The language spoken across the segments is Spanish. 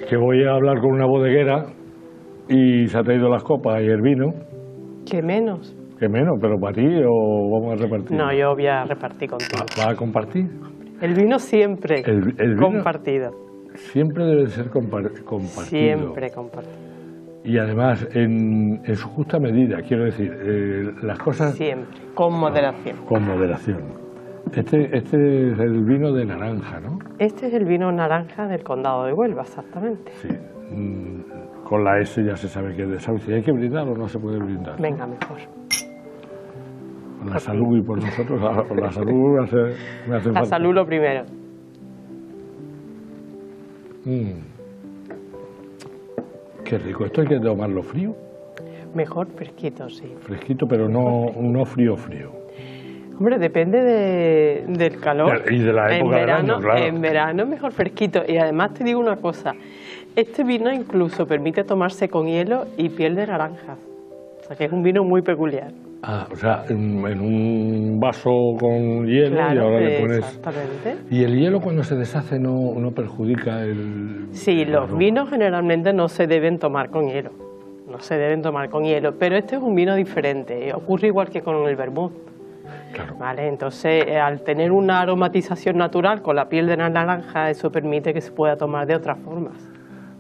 que voy a hablar con una bodeguera y se ha traído las copas y el vino. ¿Qué menos? ¿Qué menos? ¿Pero para ti o vamos a repartir? No, yo voy a repartir contigo. ¿Va a compartir? El vino siempre El vino compartido. Siempre debe ser compartido. Siempre compartido. Y además, en su justa medida, quiero decir, las cosas... Siempre, con moderación. Con moderación. Este es el vino de naranja, ¿no? Este es el vino naranja del Condado de Huelva, exactamente. Sí. Con la S ya se sabe que es de Sauce. ¿Hay que brindar o no se puede brindar? Venga, mejor. Por la salud y por nosotros, por la salud me hace falta. La salud lo primero. Qué rico. ¿Esto hay que tomarlo frío? Mejor fresquito, sí. Fresquito, pero no frío. Hombre, depende del calor. Y de la época del año, claro. En verano mejor fresquito. Y además te digo una cosa, este vino incluso permite tomarse con hielo y piel de naranja. O sea que es un vino muy peculiar. Ah, o sea, en un vaso con hielo, claro, y ahora le pones... Exactamente. ¿Y el hielo cuando se deshace no perjudica el...? Sí, los vinos generalmente no se deben tomar con hielo. No se deben tomar con hielo, pero este es un vino diferente. Ocurre igual que con el vermut. Claro. ¿Vale? Entonces, al tener una aromatización natural con la piel de la naranja, eso permite que se pueda tomar de otras formas.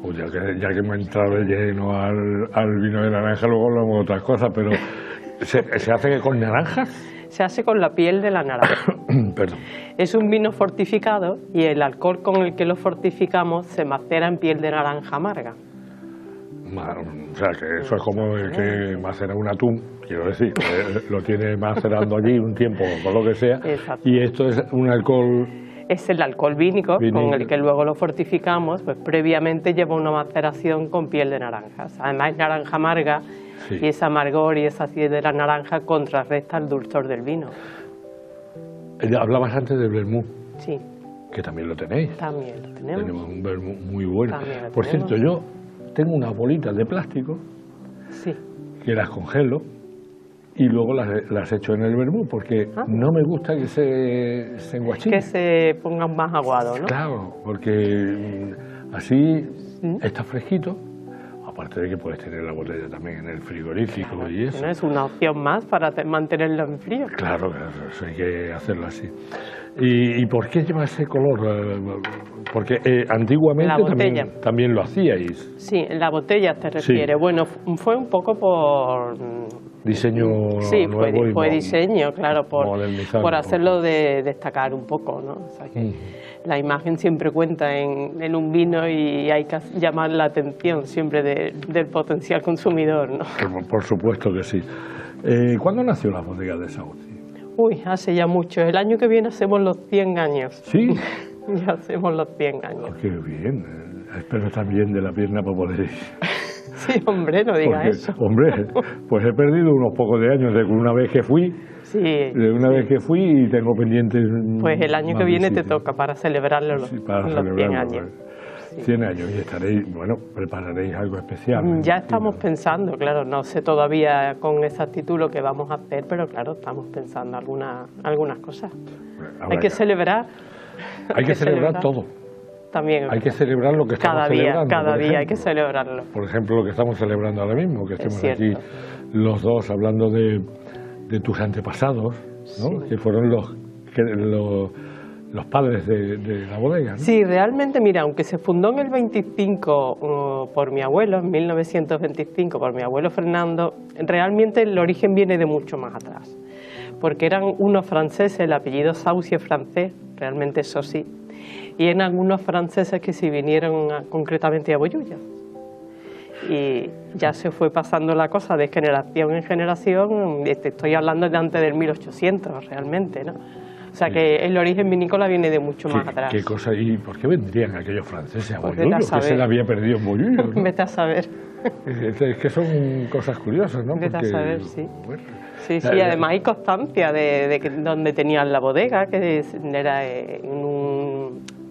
Pues ya que me ha entrado de lleno al vino de naranja, luego hablamos de otras cosas, pero ¿se hace con naranjas? Se hace con la piel de la naranja. Perdón. Es un vino fortificado y el alcohol con el que lo fortificamos se macera en piel de naranja amarga. O sea, que eso es como el que macera un atún, quiero decir, que lo tiene macerando allí un tiempo, con lo que sea. Exacto. Y esto es un alcohol... Es el alcohol vínico con el que luego lo fortificamos, pues previamente lleva una maceración con piel de naranjas. Además es naranja amarga, sí. Y ese amargor y esa acidez de la naranja contrarresta el dulzor del vino. Hablabas antes del vermut. Sí. Que también lo tenéis. También lo tenemos. Tenemos un vermut muy bueno. Por tenemos. cierto, yo tengo unas bolitas de plástico, sí, que las congelo y luego las echo en el vermut porque no me gusta que se enguachinen. Que se pongan más aguados, ¿no? Claro, porque así está fresquito, aparte de que puedes tener la botella también en el frigorífico, claro, y eso. No es una opción más para mantenerlo en frío. Claro, eso hay que hacerlo así. ¿Y por qué lleva ese color? Porque antiguamente también lo hacíais. Sí, en la botella te refieres. Sí. Bueno, fue un poco por... diseño nuevo. Sí, fue diseño, claro, por hacerlo de destacar un poco, ¿no? O sea que la imagen siempre cuenta en un vino y hay que llamar la atención siempre del potencial consumidor, ¿no? Por supuesto que sí. ¿Cuándo nació la bodega de Sauce? Uy, hace ya mucho. El año que viene hacemos los 100 años. ¿Sí? Ya hacemos los 100 años. Oh, qué bien. Espero estar bien de la pierna para poder ir. Sí, hombre, no diga eso. Hombre, pues he perdido unos pocos de años de una vez que fui. Sí. De una vez que fui y tengo pendientes. Pues el año que viene te toca para celebrarlo los 100 años. 100 años y estaréis, prepararéis algo especial. Ya estamos pensando, claro, no sé todavía con exactitud lo que vamos a hacer, pero claro, estamos pensando algunas cosas. Hay que celebrar. Hay que celebrar todo. También. Hay que celebrar lo que estamos celebrando. Cada día hay que celebrarlo. Por ejemplo, lo que estamos celebrando ahora mismo, que estemos aquí los dos hablando de tus antepasados, ¿no? Sí. Que fueron los padres de la bodega, ¿no? Sí, realmente, mira, aunque se fundó en el 25 por mi abuelo, en 1925, por mi abuelo Fernando, realmente el origen viene de mucho más atrás, porque eran unos franceses, el apellido Sauce es francés, realmente eso sí, y eran unos franceses que se vinieron concretamente a Boyulla. Y ya se fue pasando la cosa de generación en generación, te estoy hablando de antes del 1800 realmente, ¿no? O sea que el origen vinícola viene de mucho más atrás. ¿Qué cosa? ¿Y por qué vendrían aquellos franceses a Boyullo? ¿Qué se le había perdido en Boyullo, ¿no? Vete a saber. Es que son cosas curiosas, ¿no? Vete a saber, sí. Bueno, sí, además hay constancia de que donde tenían la bodega, que era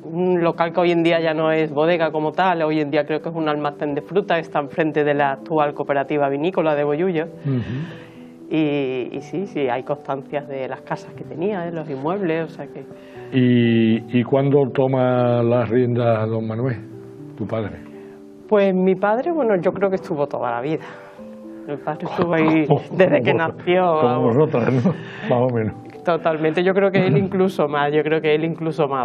un local que hoy en día ya no es bodega como tal, hoy en día creo que es un almacén de fruta que está enfrente de la actual cooperativa vinícola de Boyullo. Y sí, hay constancias de las casas que tenía, de los inmuebles, o sea que... ¿Y cuándo toma las riendas don Manuel, tu padre? Pues mi padre, bueno, yo creo que estuvo toda la vida. Mi padre estuvo ahí desde que nació. Como vosotras, ¿no? Más o menos. Totalmente, yo creo que él incluso más,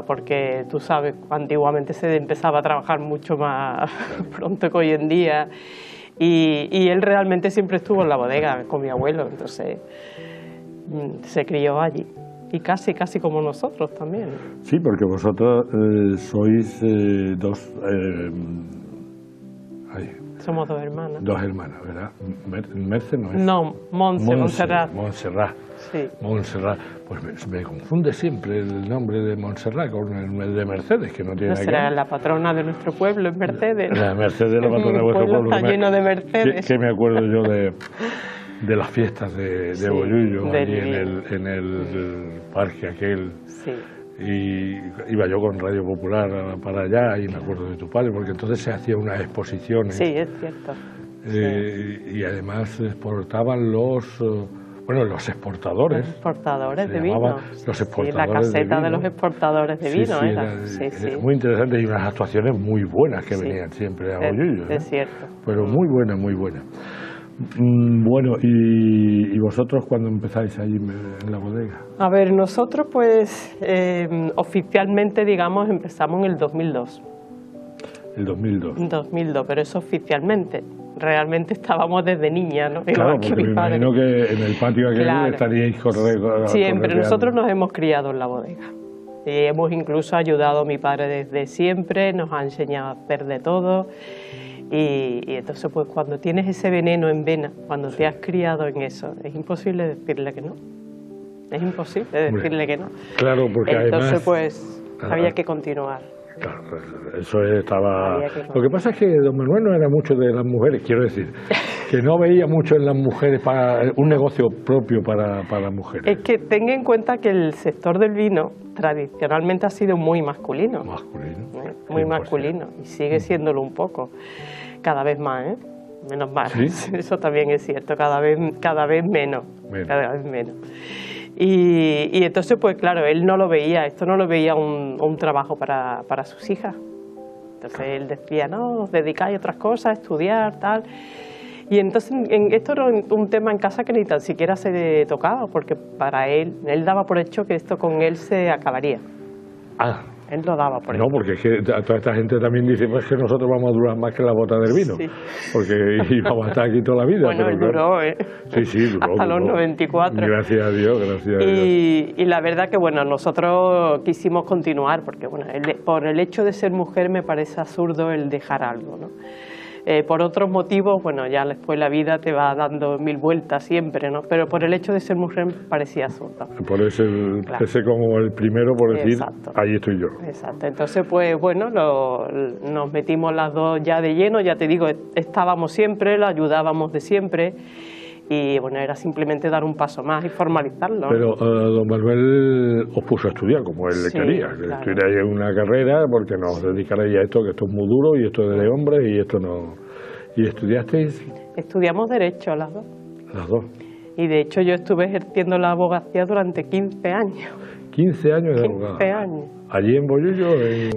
porque tú sabes, antiguamente se empezaba a trabajar mucho más pronto que hoy en día, y él realmente siempre estuvo en la bodega con mi abuelo, entonces se crió allí, y casi como nosotros también. Sí, porque vosotros sois dos... Somos dos hermanas. Dos hermanas, ¿verdad? ¿Merce no es? No, Montserrat. Montserrat. Sí. Montserrat. Pues me confunde siempre el nombre de Montserrat con el de Mercedes, que no tiene nada que ver. Será la patrona de nuestro pueblo, es Mercedes. La Mercedes, la patrona de vuestro pueblo. Está lleno de Mercedes. Que me acuerdo yo de las fiestas de Bollullo, allí en el parque aquel. Sí. Y iba yo con Radio Popular para allá y me acuerdo de tu padre, porque entonces se hacían unas exposiciones. Sí, es cierto. Y además exportaban los exportadores. Los exportadores de vino. Los exportadores la caseta de de los exportadores de vino. Era muy interesante y unas actuaciones muy buenas que venían siempre a Bollullo. Es cierto. Pero muy buenas, muy buenas. Bueno, ¿y vosotros cuándo empezáis ahí en la bodega? A ver, nosotros pues oficialmente, digamos, empezamos en el 2002. El 2002. 2002, pero eso oficialmente. Realmente estábamos desde niña, ¿no? Claro, porque me imagino que en el patio aquel estaríais Siempre, nosotros nos hemos criado en la bodega. Y hemos incluso ayudado a mi padre desde siempre, nos ha enseñado a hacer de todo. Y entonces, pues cuando tienes ese veneno en vena, cuando te has criado en eso, es imposible decirle que no. Es imposible decirle que no. Claro, porque entonces, pues, había que continuar. Claro, eso estaba... Lo que pasa es que don Manuel no era mucho de las mujeres, quiero decir, que no veía mucho en las mujeres para un negocio propio para las mujeres. Es que ten en cuenta que el sector del vino tradicionalmente ha sido muy masculino. Muy masculino, y sigue siéndolo un poco, cada vez más, ¿eh? Menos mal. ¿Sí? Eso también es cierto, cada vez menos. Cada vez menos. Y entonces, pues claro, él no lo veía, esto no lo veía un trabajo para sus hijas. Entonces él decía, no, os dedicáis a otras cosas, a estudiar, tal. Y entonces esto era un tema en casa que ni tan siquiera se tocaba, porque para él daba por hecho que esto con él se acabaría. Ah. Él lo daba por hecho. No, porque es que toda esta gente también dice pues que nosotros vamos a durar más que la bota del vino, sí. Porque íbamos a estar aquí toda la vida. Bueno, pero duró, ¿eh? Sí, duró. Hasta los 94. Gracias a Dios, gracias a Dios. Y la verdad que, bueno, nosotros quisimos continuar, porque, bueno, por el hecho de ser mujer me parece absurdo el dejar algo, ¿no? Por otros motivos, bueno, ya después la vida te va dando mil vueltas siempre, ¿no? Pero por el hecho de ser mujer me parecía absurdo. Por ese como el primero, por decir, exacto. Ahí estoy yo. Exacto. Entonces, pues bueno, nos metimos las dos ya de lleno, ya te digo, estábamos siempre, la ayudábamos de siempre. Y bueno, era simplemente dar un paso más y formalizarlo. Pero don Manuel os puso a estudiar como él le quería, que estudiarais en una carrera porque nos dedicarais a esto, que esto es muy duro y esto es de hombres y esto no... ¿Y estudiasteis? Estudiamos Derecho las dos. Las dos. Y de hecho yo estuve ejerciendo la abogacía durante 15 años. 15 años de abogada. 15 años. ¿Allí en Bollullo?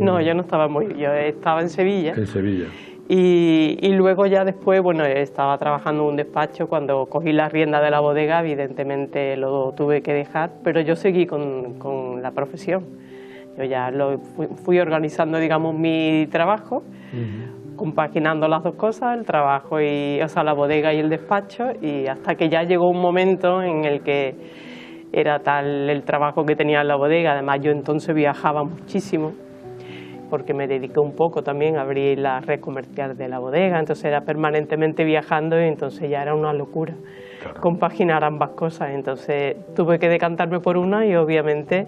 No, yo no estaba en Bollullo, yo estaba en Sevilla. En Sevilla. Y luego ya después, bueno, estaba trabajando en un despacho. Cuando cogí la rienda de la bodega, evidentemente lo tuve que dejar, pero yo seguí con la profesión. Yo ya fui organizando, digamos, mi trabajo, compaginando las dos cosas, el trabajo la bodega y el despacho, y hasta que ya llegó un momento en el que era tal el trabajo que tenía en la bodega. Además, yo entonces viajaba muchísimo, porque me dediqué un poco también a abrir la red comercial de la bodega, entonces era permanentemente viajando y entonces ya era una locura compaginar ambas cosas. Entonces tuve que decantarme por una y obviamente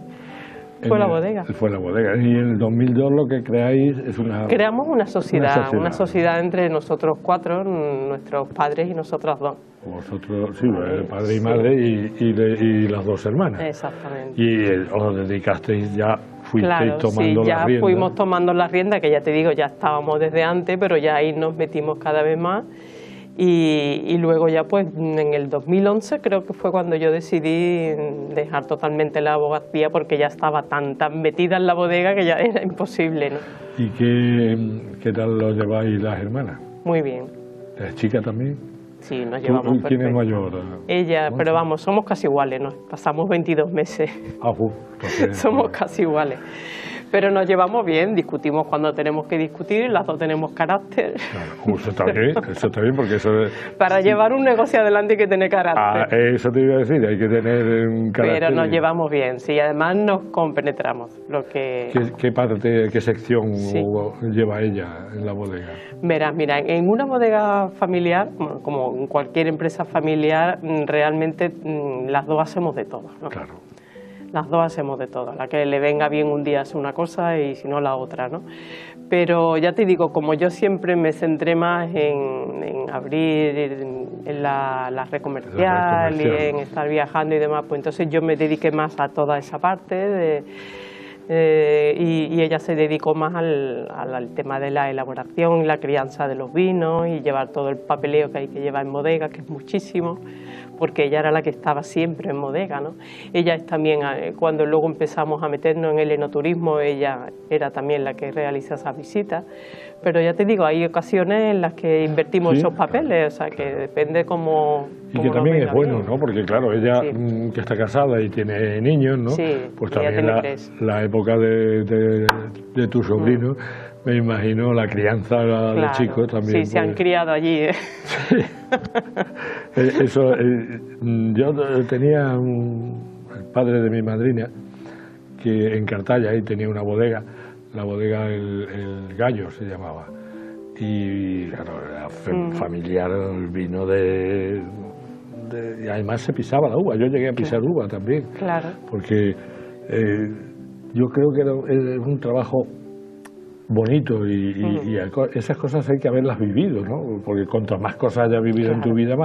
fue la bodega. Fue la bodega. Y en el 2002 lo que creáis es una... Creamos una sociedad entre nosotros cuatro, nuestros padres y nosotras dos. Vosotros, sí, padre y madre y las dos hermanas. Exactamente. Y os dedicasteis ya... Fuisteis tomando la rienda. Fuimos tomando la rienda, que ya te digo, ya estábamos desde antes, pero ya ahí nos metimos cada vez más Y luego ya pues en el 2011 creo que fue cuando yo decidí dejar totalmente la abogacía, porque ya estaba tan metida en la bodega que ya era imposible, ¿no? ¿Y qué tal lo lleváis las hermanas? Muy bien. ¿Es chica también? Sí, nos llevamos perfecto. ¿Quién es mayor? Ella, pero vamos, somos casi iguales, ¿no? Pasamos 22 meses. Entonces, somos casi iguales. Pero nos llevamos bien, discutimos cuando tenemos que discutir, las dos tenemos carácter. Claro, eso está bien, porque eso es... Para llevar un negocio adelante hay que tener carácter. Eso te iba a decir, hay que tener un carácter. Pero nos llevamos bien, sí, además nos compenetramos. ¿Qué sección lleva ella en la bodega? Verás, mira, en una bodega familiar, como en cualquier empresa familiar, realmente las dos hacemos de todo, ¿no? Claro. Las dos hacemos de todo, la que le venga bien un día hace una cosa y si no la otra, ¿no? Pero ya te digo, como yo siempre me centré más en abrir en la red comercial y en estar viajando y demás, pues entonces yo me dediqué más a toda esa parte y ella se dedicó más al tema de la elaboración y la crianza de los vinos y llevar todo el papeleo que hay que llevar en bodega, que es muchísimo, porque ella era la que estaba siempre en bodega, ¿no? Ella es también, cuando luego empezamos a meternos en el enoturismo, ella era también la que realiza esas visitas, pero ya te digo, hay ocasiones en las que invertimos esos papeles, o sea, que depende cómo... Y que también es bueno, ¿no? Porque claro, ella que está casada y tiene niños, ¿no? Sí, pues también la época de tu sobrino, me imagino, la crianza de los chicos también. Sí, se han criado allí, ¿eh? Sí. Yo tenía el padre de mi madrina, que en Cartaya ahí tenía una bodega, la bodega el Gallo se llamaba, y claro, era familiar el vino y además se pisaba la uva, yo llegué a pisar uva también, porque yo creo que es un trabajo bonito y esas cosas hay que haberlas vivido, ¿no? Porque cuanto más cosas hayas vivido en tu vida,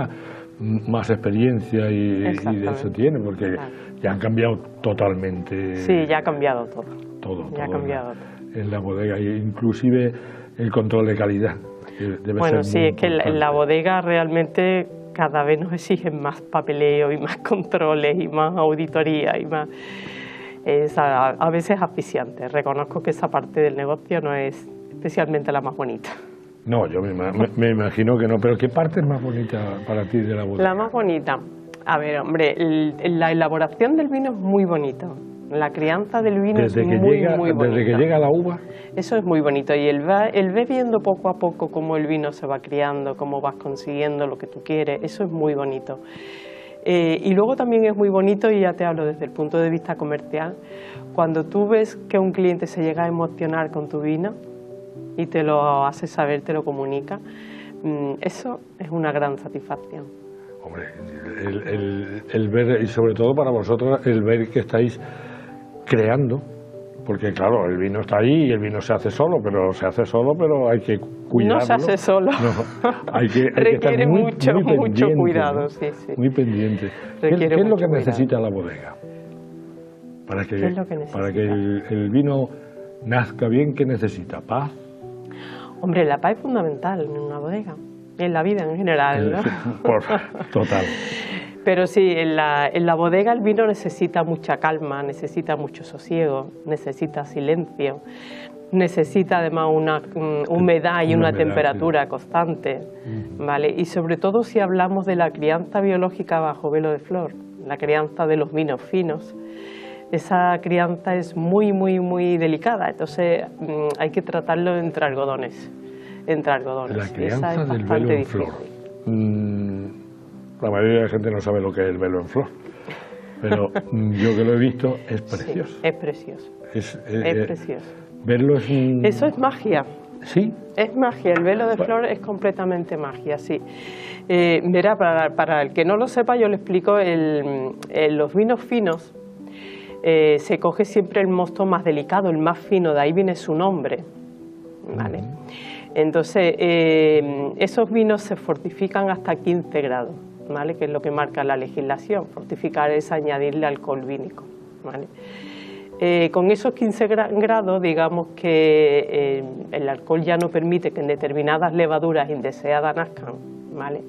más experiencia y de eso tiene, porque ya han cambiado totalmente. Sí, ya ha cambiado todo. Todo ha cambiado en la bodega, inclusive el control de calidad. Bueno, sí, es que en la bodega realmente cada vez nos exigen más papeleo y más controles y más auditoría y más... Es a veces asfixiante. Reconozco que esa parte del negocio no es especialmente la más bonita. No, yo me imagino que no, pero ¿qué parte es más bonita para ti de la bodega? La más bonita, a ver, hombre, la elaboración del vino es muy bonita. La crianza del vino es muy bonita. Desde que llega la uva. Eso es muy bonito y el ver viendo poco a poco cómo el vino se va criando, cómo vas consiguiendo lo que tú quieres, eso es muy bonito. Y luego también es muy bonito, y ya te hablo desde el punto de vista comercial, cuando tú ves que un cliente se llega a emocionar con tu vino y te lo hace saber, te lo comunica, eso es una gran satisfacción. Hombre, el ver, y sobre todo para vosotros, el ver que estáis creando, porque claro, el vino está ahí y el vino se hace solo, pero hay que cuidarlo. No se hace solo. No, hay que requiere estar mucho cuidado, ¿no? Sí. Muy pendiente. ¿Qué es lo que necesita la bodega? Para que el vino nazca bien, ¿qué necesita? ¿Paz? Hombre, la paz es fundamental en una bodega, en la vida en general, ¿no? Total. Pero sí, en la bodega el vino necesita mucha calma, necesita mucho sosiego, necesita silencio, necesita además una humedad y una temperatura constante, ¿vale? Y sobre todo si hablamos de la crianza biológica bajo velo de flor, la crianza de los vinos finos, esa crianza es muy, muy, muy delicada, entonces hay que tratarlo entre algodones. La crianza del velo en flor. La mayoría de la gente no sabe lo que es el velo en flor, pero yo que lo he visto es precioso. Sí, es precioso. Es precioso. Verlo es Eso es magia. ¿Sí? Es magia, el velo de flor es completamente magia, sí. Mira, para el que no lo sepa, yo le explico, los vinos finos se coge siempre el mosto más delicado, el más fino, de ahí viene su nombre, ¿vale? Entonces, esos vinos se fortifican hasta 15 grados, ¿vale? Que es lo que marca la legislación. Fortificar es añadirle alcohol vínico, ¿vale? Con esos 15 grados, digamos que el alcohol ya no permite que en determinadas levaduras indeseadas nazcan, ¿vale?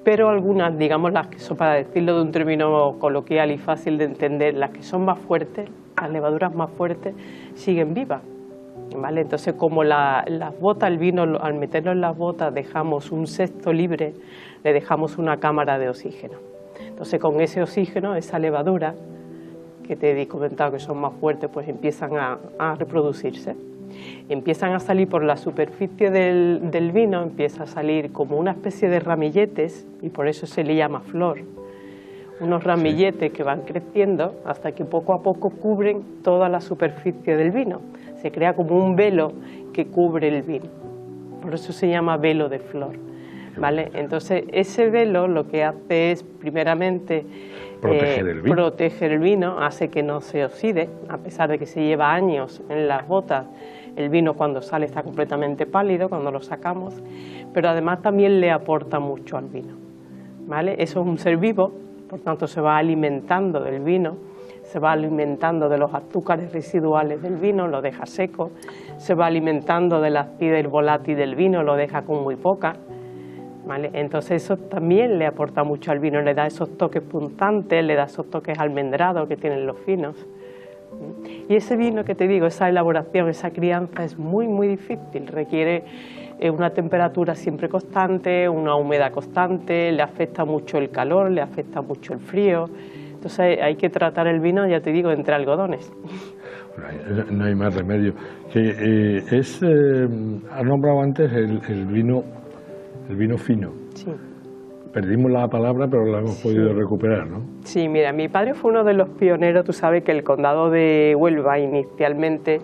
Pero algunas, digamos las que son, para decirlo de un término coloquial y fácil de entender, las que son más fuertes, las levaduras más fuertes, siguen vivas, ¿vale? Entonces, como las botas, el vino, al meterlo en las botas dejamos un cesto libre, le dejamos una cámara de oxígeno. Entonces, con ese oxígeno, esa levadura, que te he comentado que son más fuertes, pues empiezan a reproducirse. Empiezan a salir por la superficie del vino, empieza a salir como una especie de ramilletes, y por eso se le llama flor. Unos ramilletes que van creciendo hasta que poco a poco cubren toda la superficie del vino. Se crea como un velo que cubre el vino. Por eso se llama velo de flor, ¿vale? Entonces, ese velo lo que hace es, primeramente, proteger el vino, hace que no se oxide, a pesar de que se lleva años en las botas. El vino cuando sale está completamente pálido cuando lo sacamos, pero además también le aporta mucho al vino, ¿vale? Eso es un ser vivo, por tanto se va alimentando del vino, se va alimentando de los azúcares residuales del vino, lo deja seco, se va alimentando de la acidez volátil del vino, lo deja con muy poca, ¿vale? Entonces eso también le aporta mucho al vino, le da esos toques punzantes, le da esos toques almendrados que tienen los finos. Y ese vino que te digo, esa elaboración, esa crianza es muy difícil, requiere una temperatura siempre constante, una humedad constante, le afecta mucho el calor, le afecta mucho el frío, entonces hay que tratar el vino, ya te digo, entre algodones. No hay más remedio. Has nombrado antes el vino fino. Sí. Perdimos la palabra, pero la hemos podido recuperar, ¿no? Sí, mira, mi padre fue uno de los pioneros. Tú sabes que el condado de Huelva inicialmente,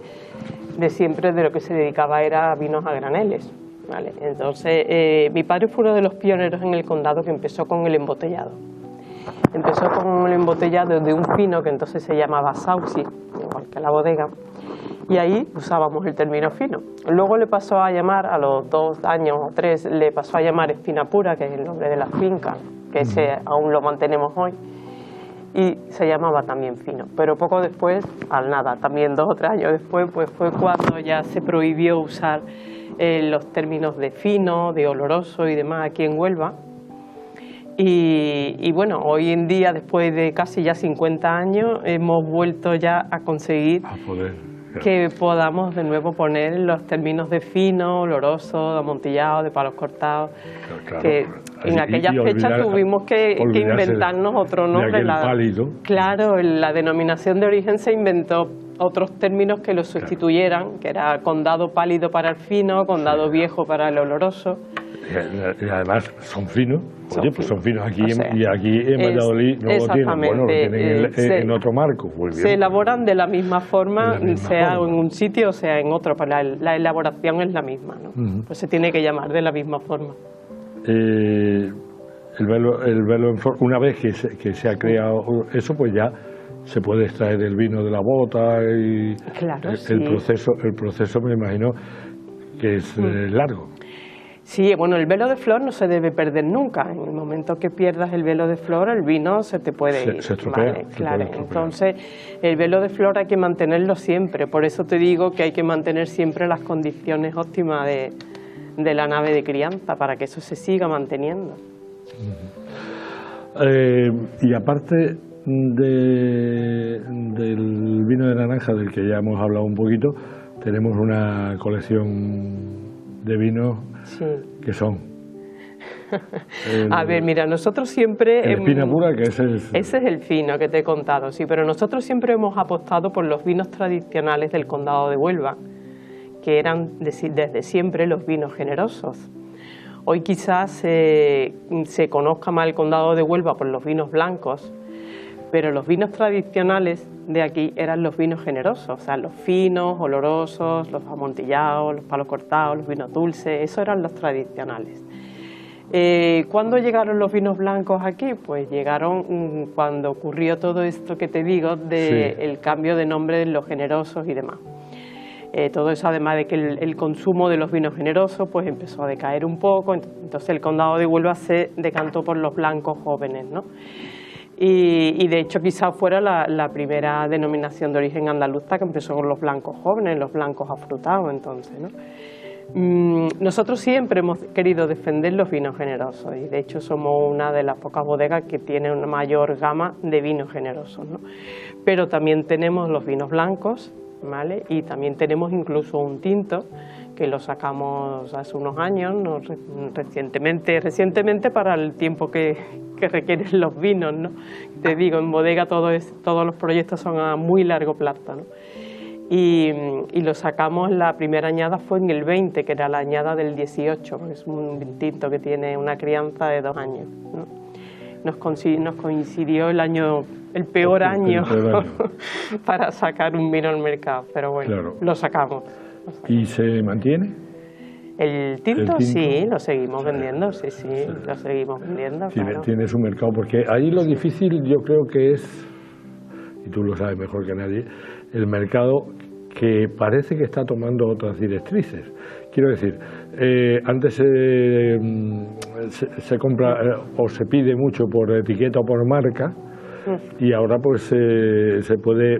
de siempre, de lo que se dedicaba era a vinos a graneles, ¿vale? Entonces, mi padre fue uno de los pioneros en el condado que empezó con el embotellado. Empezó con el embotellado de un fino que entonces se llamaba Sausi, igual que la bodega, y ahí usábamos el término fino. Luego le pasó a llamar, a los 2 años o 3, le pasó a llamar espina pura, que es el nombre de la finca, que ese aún lo mantenemos hoy, y se llamaba también fino. Pero poco después, al nada, también 2 o 3 años después, pues fue cuando ya se prohibió usar los términos de fino, de oloroso y demás aquí en Huelva. Y bueno, hoy en día, después de casi ya 50 años, hemos vuelto ya a conseguir que podamos de nuevo poner los términos de fino, oloroso, de amontillado, de palos cortados, claro. Que en aquellas fechas tuvimos que inventarnos otro nombre. Claro, la denominación de origen se inventó otros términos que lo sustituyeran, que era condado pálido para el fino, condado viejo para el oloroso. Y además son finos, son finos aquí, y aquí en Valladolid no lo tienen, bueno, lo tienen en otro marco. Se elaboran de la misma forma, sea en un sitio o sea en otro, pero la elaboración es la misma, ¿no? Pues se tiene que llamar de la misma forma. El velo en flor, una vez que se ha creado eso, pues ya se puede extraer el vino de la bota y claro, el proceso me imagino que es largo. Sí, bueno, el velo de flor no se debe perder nunca. En el momento que pierdas el velo de flor, el vino se te puede ir. Se estropea. ¿Vale? Claro. Entonces, el velo de flor hay que mantenerlo siempre. Por eso te digo que hay que mantener siempre las condiciones óptimas de la nave de crianza, para que eso se siga manteniendo. Y aparte del vino de naranja, del que ya hemos hablado un poquito, tenemos una colección de vinos que son. A ver, mira, nosotros siempre... El espina pura, que ese es el fino que te he contado, sí, pero nosotros siempre hemos apostado por los vinos tradicionales del condado de Huelva, que eran desde siempre los vinos generosos. Hoy quizás se conozca más el condado de Huelva por los vinos blancos, pero los vinos tradicionales de aquí eran los vinos generosos, o sea, los finos, olorosos, los amontillados, los palos cortados, los vinos dulces, esos eran los tradicionales. ¿Cuándo llegaron los vinos blancos aquí? Pues llegaron cuando ocurrió todo esto que te digo, el cambio de nombre de los generosos y demás. Todo eso, además de que el consumo de los vinos generosos pues empezó a decaer un poco, entonces el condado de Huelva se decantó por los blancos jóvenes, ¿no? Y de hecho quizás fuera la primera denominación de origen andaluza que empezó con los blancos jóvenes, los blancos afrutados entonces, ¿no? Nosotros siempre hemos querido defender los vinos generosos y de hecho somos una de las pocas bodegas que tiene una mayor gama de vinos generosos, ¿no? Pero también tenemos los vinos blancos, ¿vale? Y también tenemos incluso un tinto que lo sacamos hace unos años, ¿no? recientemente para el tiempo que requieren los vinos, ¿no? Te digo, en bodega todos los proyectos son a muy largo plazo, ¿no? Y lo sacamos, la primera añada fue en el 20, que era la añada del 18, porque es un tinto que tiene una crianza de 2 años, ¿no? Nos coincidió el peor año para sacar un vino al mercado, pero bueno, claro. Lo sacamos. ¿Y se mantiene? ¿El tinto? Sí, lo seguimos vendiendo, sí, lo seguimos vendiendo. Tiene su mercado, porque ahí lo difícil yo creo que es, y tú lo sabes mejor que nadie, el mercado que parece que está tomando otras directrices. Quiero decir, antes se compra o se pide mucho por etiqueta o por marca, y ahora pues se puede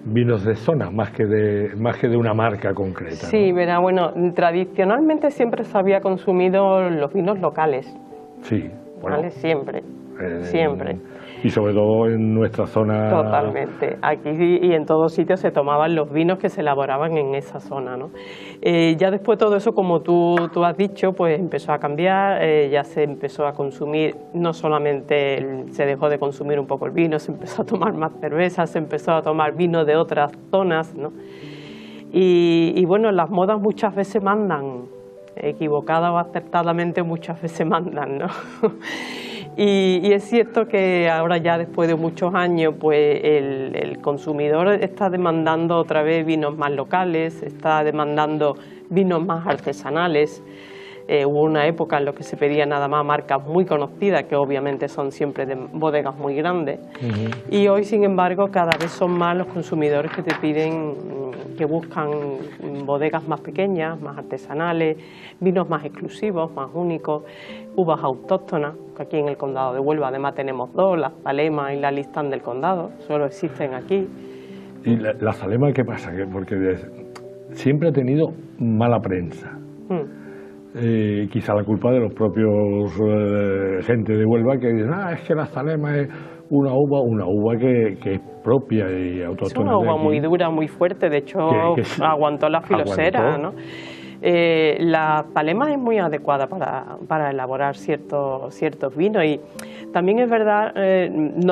vinos de zona más que de una marca concreta. Sí, ¿no? verá, bueno, tradicionalmente siempre se había consumido los vinos locales. Sí, bueno. ¿Vale? Siempre. Y sobre todo en nuestra zona. Totalmente. Aquí y en todos sitios se tomaban los vinos que se elaboraban en esa zona, ¿no? Ya después todo eso, como tú has dicho, pues empezó a cambiar, ya se empezó a consumir, no solamente se dejó de consumir un poco el vino, se empezó a tomar más cerveza, se empezó a tomar vino de otras zonas, ¿no? Y bueno, las modas muchas veces mandan, equivocada o acertadamente muchas veces mandan, ¿no? Y es cierto que ahora ya después de muchos años pues el consumidor está demandando otra vez vinos más locales, está demandando vinos más artesanales. Hubo una época en la que se pedía nada más marcas muy conocidas, que obviamente son siempre de bodegas muy grandes. Y hoy, sin embargo, cada vez son más los consumidores que te piden, que buscan bodegas más pequeñas, más artesanales, vinos más exclusivos, más únicos, uvas autóctonas, que aquí en el Condado de Huelva además tenemos 2, la Zalema y la Listán del Condado, solo existen aquí. ¿Y la Zalema qué pasa? Porque siempre ha tenido mala prensa. Quizá la culpa de los propios gente de Huelva que dicen, es que la Zalema es una uva que es propia y autóctona. Es una uva muy dura, muy fuerte, de hecho aguantó la filosera, ¿no? La Zalema es muy adecuada para elaborar ciertos vinos y también es verdad,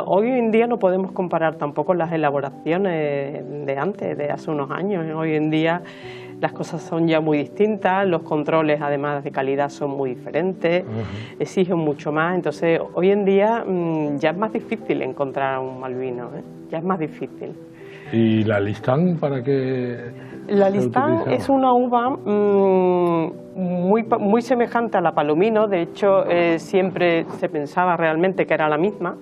hoy en día no podemos comparar tampoco las elaboraciones de antes, de hace unos años. Hoy en día las cosas son ya muy distintas, los controles además de calidad son muy diferentes, exigen mucho más, entonces hoy en día ya es más difícil encontrar un mal vino, ya es más difícil. ¿Y la Listán para qué? La Listán es una uva muy semejante a la Palomino, de hecho siempre se pensaba realmente que era la misma.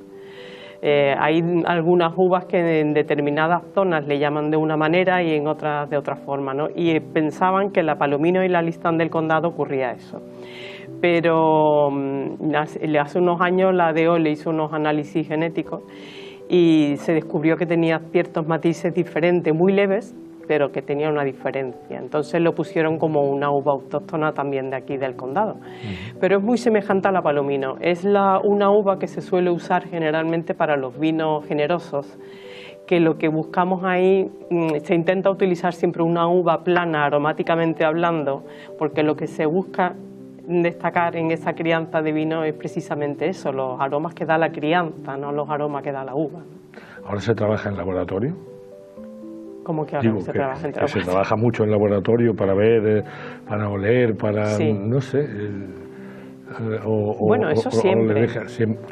Hay algunas uvas que en determinadas zonas le llaman de una manera y en otras de otra forma, ¿no? Y pensaban que la Palomino y la Listán del Condado ocurría eso. Pero hace unos años la DO le hizo unos análisis genéticos y se descubrió que tenía ciertos matices diferentes, muy leves, pero que tenía una diferencia. Entonces lo pusieron como una uva autóctona también de aquí del condado. Pero es muy semejante a la Palomino. Es una uva que se suele usar generalmente para los vinos generosos, que lo que buscamos ahí, se intenta utilizar siempre una uva plana aromáticamente hablando, porque lo que se busca destacar en esa crianza de vino es precisamente eso, los aromas que da la crianza, no los aromas que da la uva. ¿Ahora se trabaja en laboratorio? ¿Cómo que ahora se trabaja en laboratorio? Se trabaja mucho en laboratorio para ver, para oler, para, sí. No sé... bueno, eso siempre.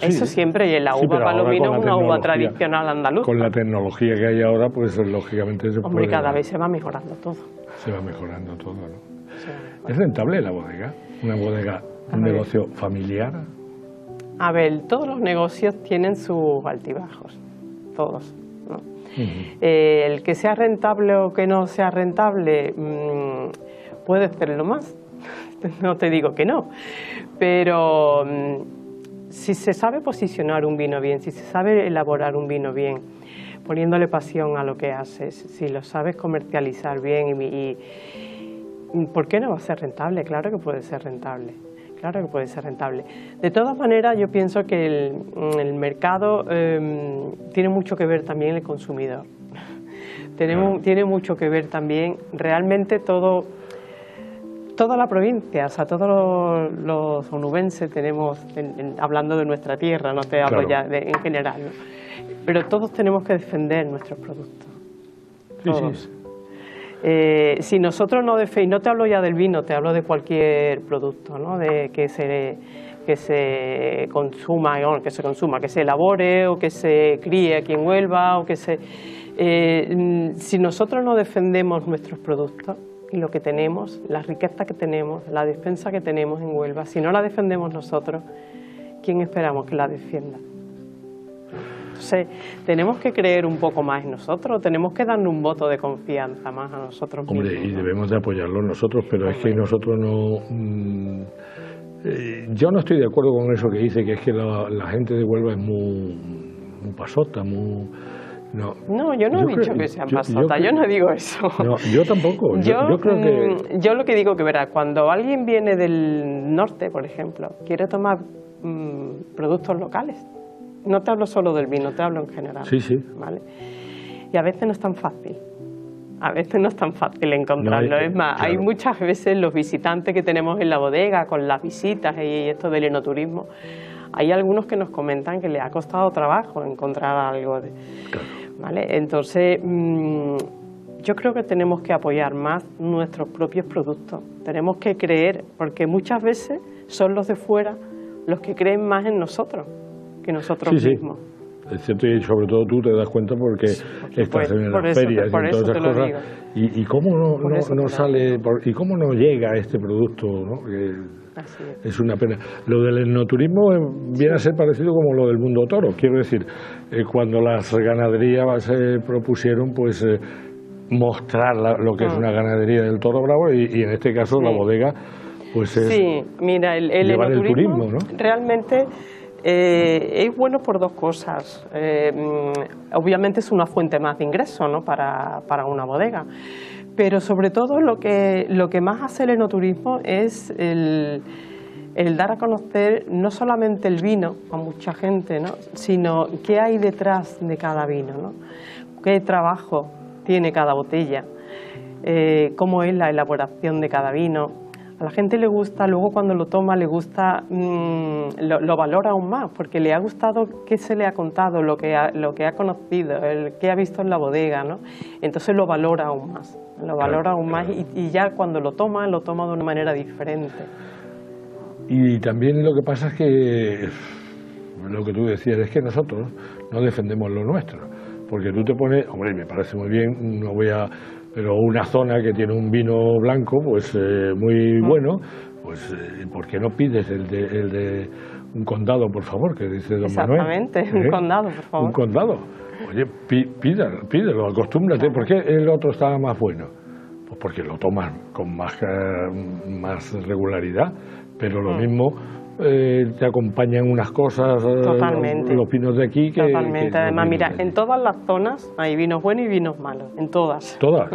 Eso siempre. Y la uva Palomino es una uva tradicional andaluz. Con la tecnología que hay ahora, pues lógicamente se Hombre, cada vez se va mejorando todo. Se va mejorando todo, ¿no? ¿Es rentable la bodega? ¿Una bodega, un negocio familiar? A ver, todos los negocios tienen sus altibajos, todos, ¿no? El que sea rentable o que no sea rentable puede serlo más, no te digo que no, pero si se sabe posicionar un vino bien, si se sabe elaborar un vino bien, poniéndole pasión a lo que haces, si lo sabes comercializar bien ¿por qué no va a ser rentable? Claro que puede ser rentable. Claro que puede ser rentable. De todas maneras, yo pienso que el mercado tiene mucho que ver también el consumidor. Tiene mucho que ver también realmente toda la provincia, o sea, todos los onubenses tenemos, hablando de nuestra tierra, no te hablo ya en general, ¿no? Pero todos tenemos que defender nuestros productos. Todos. Sí. Si nosotros no te hablo ya del vino, te hablo de cualquier producto, ¿no? De que se consuma, que se elabore o que se críe aquí en Huelva o que si nosotros no defendemos nuestros productos y lo que tenemos, la riqueza que tenemos, la despensa que tenemos en Huelva, si no la defendemos nosotros, ¿quién esperamos que la defienda? Entonces, tenemos que creer un poco más en nosotros, tenemos que darle un voto de confianza más a nosotros mismos. Hombre, y debemos de apoyarlo nosotros, pero es que nosotros no... yo no estoy de acuerdo con eso que dice, que es que la gente de Huelva es muy pasota, muy... No, yo no he dicho que sea pasota, yo no digo eso. No, yo tampoco, yo creo que... Yo lo que digo que, verás, cuando alguien viene del norte, por ejemplo, quiere tomar productos locales, no te hablo solo del vino, te hablo en general. Sí, sí. ¿Vale? Y a veces no es tan fácil. A veces no es tan fácil encontrarlo. Es más, claro, hay muchas veces los visitantes que tenemos en la bodega con las visitas y esto del enoturismo. Hay algunos que nos comentan que les ha costado trabajo encontrar algo. ¿Vale? Entonces, yo creo que tenemos que apoyar más nuestros propios productos. Tenemos que creer, porque muchas veces son los de fuera los que creen más en nosotros que nosotros mismos. Es cierto, y sobre todo tú te das cuenta porque estás en las ferias y todas esas cosas. Y cómo no sale, y cómo no llega este producto, ¿no? Que es una pena. Lo del enoturismo viene a ser parecido como lo del mundo toro. Quiero decir, cuando las ganaderías se propusieron, pues mostrar lo que es una ganadería del toro bravo y en este caso la bodega, pues es mira, el enoturismo, el turismo, ¿no? Realmente es bueno por dos cosas. Obviamente es una fuente más de ingresos, ¿no? para una bodega, pero sobre todo lo que más hace el enoturismo es el dar a conocer no solamente el vino a mucha gente, ¿no? Sino qué hay detrás de cada vino, ¿no? Qué trabajo tiene cada botella, cómo es la elaboración de cada vino. A la gente le gusta, luego cuando lo toma le gusta, lo valora aún más, porque le ha gustado qué se le ha contado, lo que ha conocido, qué ha visto en la bodega, ¿no? Entonces lo valora aún más, y ya cuando lo toma de una manera diferente. Y también lo que pasa es que, lo que tú decías, es que nosotros no defendemos lo nuestro, porque tú te pones, hombre, me parece muy bien, pero una zona que tiene un vino blanco, pues muy bueno, pues ¿por qué no pides el de un condado, por favor, que dice don Manuel? Exactamente, un condado, por favor. Un condado. Oye, pídelo, acostúmbrate. ¿Por qué el otro está más bueno? Pues porque lo tomas con más regularidad, pero lo mismo te acompañan unas cosas, los vinos de aquí que... Totalmente, además mira, en todas las zonas hay vinos buenos y vinos malos, en todas. Todas.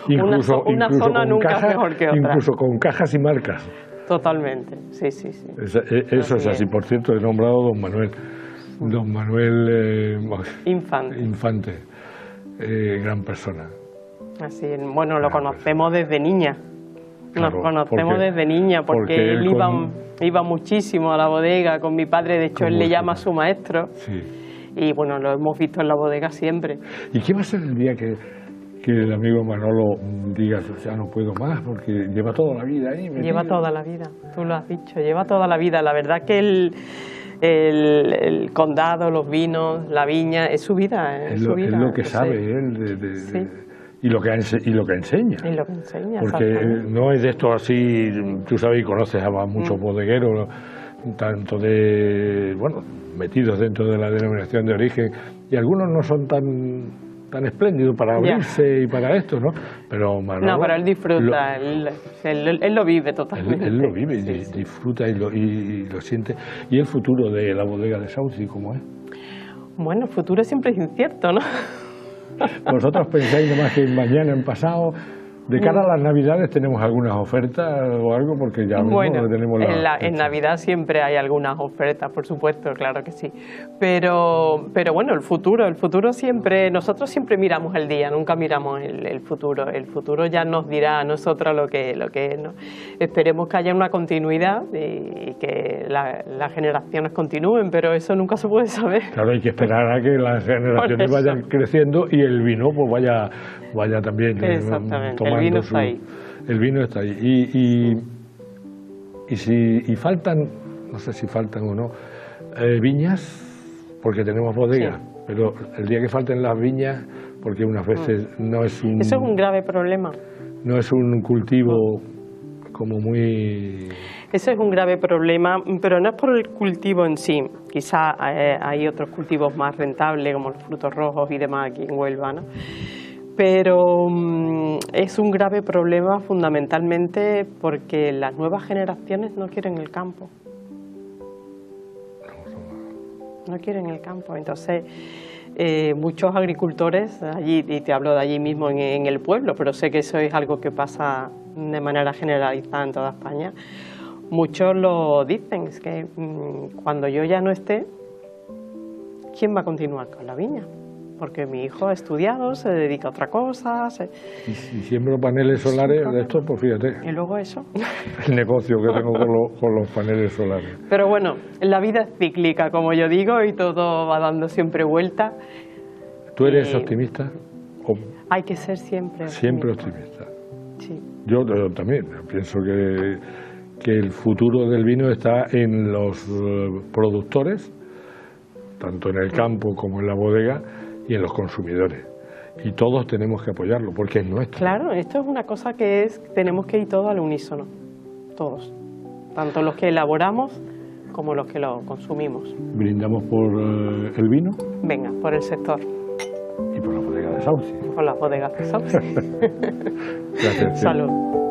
Incluso una zona nunca es mejor que otra. Incluso con cajas y marcas. Totalmente, sí. Eso es así. Por cierto, he nombrado a don Manuel Infante, gran persona. Así, bueno, lo conocemos desde niña. Nos conocemos desde niña porque él iba muchísimo a la bodega con mi padre, de hecho él le llama a su maestro. Sí. Y bueno, lo hemos visto en la bodega siempre. ¿Y qué va a ser el día que el amigo Manolo diga, ya no puedo más, porque lleva toda la vida ahí? Lleva toda la vida, tú lo has dicho, lleva toda la vida. La verdad que el condado, los vinos, la viña, es su vida. Es lo que sabe él sí. Y lo que enseña. Porque no es de esto así, tú sabes y conoces a muchos bodegueros, tanto metidos dentro de la denominación de origen, y algunos no son tan espléndidos para abrirse y para esto, ¿no? Pero Manolo, no, pero él disfruta, él lo vive totalmente. Él lo vive, sí. Disfruta y lo siente. ¿Y el futuro de la bodega de Sauci cómo es? Bueno, el futuro siempre es incierto, ¿no? ¿Vosotros pensáis nomás que mañana, en pasado, De cara a las Navidades, ¿tenemos algunas ofertas o algo? Porque ya mismo bueno, tenemos en Navidad siempre hay algunas ofertas, por supuesto, claro que sí. Pero bueno, el futuro siempre, nosotros siempre miramos el día, nunca miramos el futuro. El futuro ya nos dirá a nosotros lo que es, ¿no? Esperemos que haya una continuidad y que las generaciones continúen, pero eso nunca se puede saber. Claro, hay que esperar a que las generaciones vayan creciendo y el vino pues vaya también tomando el vino está ahí. El vino está ahí. Y faltan, no sé si faltan o no, viñas, porque tenemos bodegas, sí. Pero el día que falten las viñas, porque unas veces no es un... Eso es un grave problema. No es un cultivo como muy... Eso es un grave problema, pero no es por el cultivo en sí. Quizá hay otros cultivos más rentables, como los frutos rojos y demás aquí en Huelva, ¿no? Pero es un grave problema fundamentalmente porque las nuevas generaciones no quieren el campo. No quieren el campo. Entonces, muchos agricultores, allí, y te hablo de allí mismo en el pueblo, pero sé que eso es algo que pasa de manera generalizada en toda España, muchos lo dicen, es que cuando yo ya no esté, ¿quién va a continuar con la viña? Porque mi hijo ha estudiado, se dedica a otra cosa. Y si siembro paneles solares, de esto, pues fíjate. Y luego eso. El negocio que tengo con los paneles solares. Pero bueno, la vida es cíclica, como yo digo, y todo va dando siempre vuelta. ¿Tú eres optimista? Hay que ser siempre optimista. Siempre optimista. Sí. Yo también pienso que el futuro del vino está en los productores, tanto en el campo como en la bodega, y en los consumidores. Y todos tenemos que apoyarlo, porque es nuestro. Claro, esto es una cosa que tenemos que ir todos al unísono, todos. Tanto los que elaboramos como los que lo consumimos. ¿Brindamos por el vino? Venga, por el sector. Y por la bodega de Sauci. Por las bodegas de Sauci. Gracias. Salud.